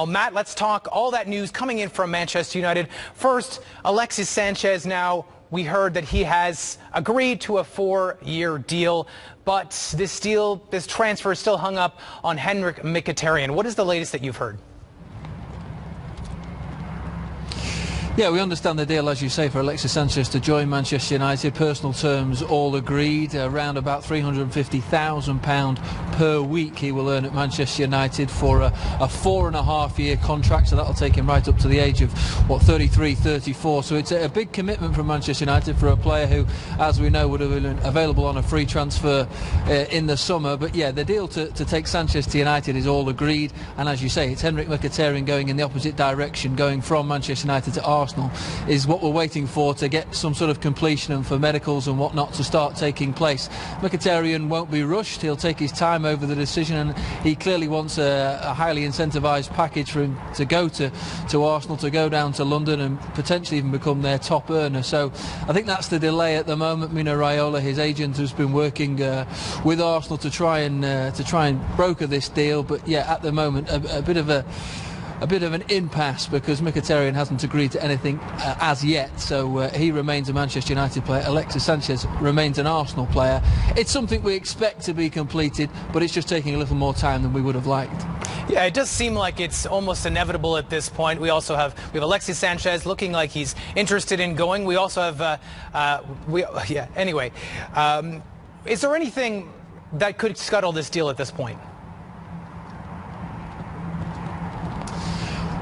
Matt, let's talk all that news coming in from Manchester United. First, Alexis Sanchez. Now, we heard that he has agreed to a 4-year deal, but this transfer is still hung up on Henrik Mkhitaryan. What is the latest that you've heard? Yeah, we understand the deal, as you say, for Alexis Sanchez to join Manchester United. Personal terms all agreed, around about £350,000 per week he will earn at Manchester United for a 4.5-year contract, so that'll take him right up to the age of, 33, 34. So it's a big commitment from Manchester United for a player who, as we know, would have been available on a free transfer in the summer. But yeah, the deal to take Sanchez to United is all agreed, and as you say, it's Henrik Mkhitaryan going in the opposite direction, going from Manchester United to Arsenal, is what we're waiting for, to get some sort of completion and for medicals and whatnot to start taking place. Mkhitaryan won't be rushed. He'll take his time over the decision, and he clearly wants a highly incentivised package for him to go to Arsenal, to go down to London and potentially even become their top earner. So I think that's the delay at the moment. Mino Raiola, his agent, has been working with Arsenal to try and broker this deal, but yeah, at the moment a bit of an impasse, because Mkhitaryan hasn't agreed to anything as yet, so he remains a Manchester United player. Alexis Sanchez remains an Arsenal player. It's something we expect to be completed, but it's just taking a little more time than we would have liked. Yeah, it does seem like it's almost inevitable at this point. We have Alexis Sanchez looking like he's interested in going. We also have anyway, is there anything that could scuttle this deal at this point?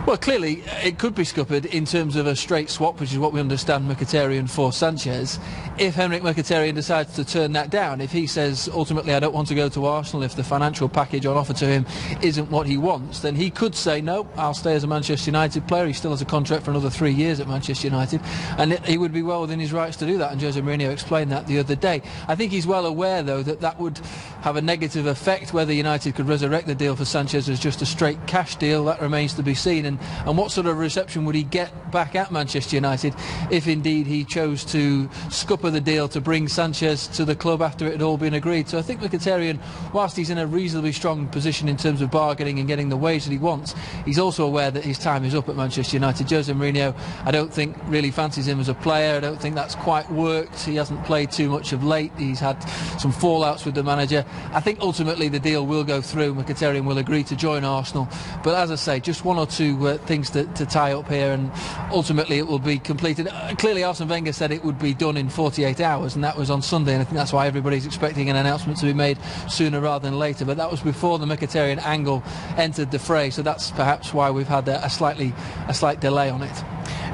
Well, clearly it could be scuppered in terms of a straight swap, which is what we understand Mkhitaryan for Sanchez. If Henrik Mkhitaryan decides to turn that down, if he says ultimately I don't want to go to Arsenal, if the financial package on offer to him isn't what he wants, then he could say no, I'll stay as a Manchester United player. He still has a contract for another 3 years at Manchester United, and he would be well within his rights to do that, and Jose Mourinho explained that the other day. I think he's well aware, though, that would have a negative effect. Whether United could resurrect the deal for Sanchez as just a straight cash deal, that remains to be seen, and what sort of reception would he get back at Manchester United if indeed he chose to scupper the deal to bring Sanchez to the club after it had all been agreed. So I think Mkhitaryan, whilst he's in a reasonably strong position in terms of bargaining and getting the wage that he wants, he's also aware that his time is up at Manchester United. Jose Mourinho, I don't think really fancies him as a player. I don't think that's quite worked. He hasn't played too much of late. He's had some fallouts with the manager. I think ultimately the deal will go through. Mkhitaryan will agree to join Arsenal, but as I say, just one or two things to tie up here, and ultimately it will be completed. Clearly Arsene Wenger said it would be done in 48 hours, and that was on Sunday, and I think that's why everybody's expecting an announcement to be made sooner rather than later. But that was before the Mkhitaryan angle entered the fray, so that's perhaps why we've had a slight delay on it.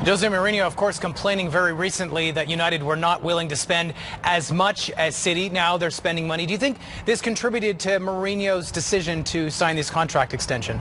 Jose Mourinho, of course, complaining very recently that United were not willing to spend as much as City. Now they're spending money. Do you think this contributed to Mourinho's decision to sign this contract extension?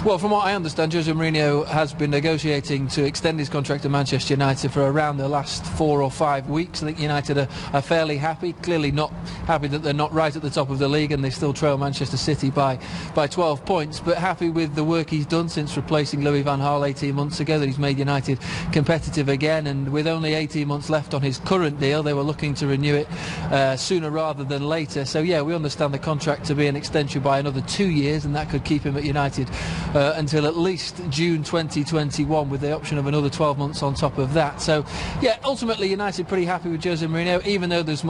Well, from what I understand, Jose Mourinho has been negotiating to extend his contract to Manchester United for around the last 4 or 5 weeks. I think United are fairly happy, clearly not happy that they're not right at the top of the league and they still trail Manchester City by 12 points, but happy with the work he's done since replacing Louis van Gaal 18 months ago, that he's made United competitive again, and with only 18 months left on his current deal, they were looking to renew it sooner rather than later. So yeah, we understand the contract to be an extension by another 2 years, and that could keep him at United until at least June 2021, with the option of another 12 months on top of that. So yeah, ultimately United pretty happy with Jose Mourinho, even though there's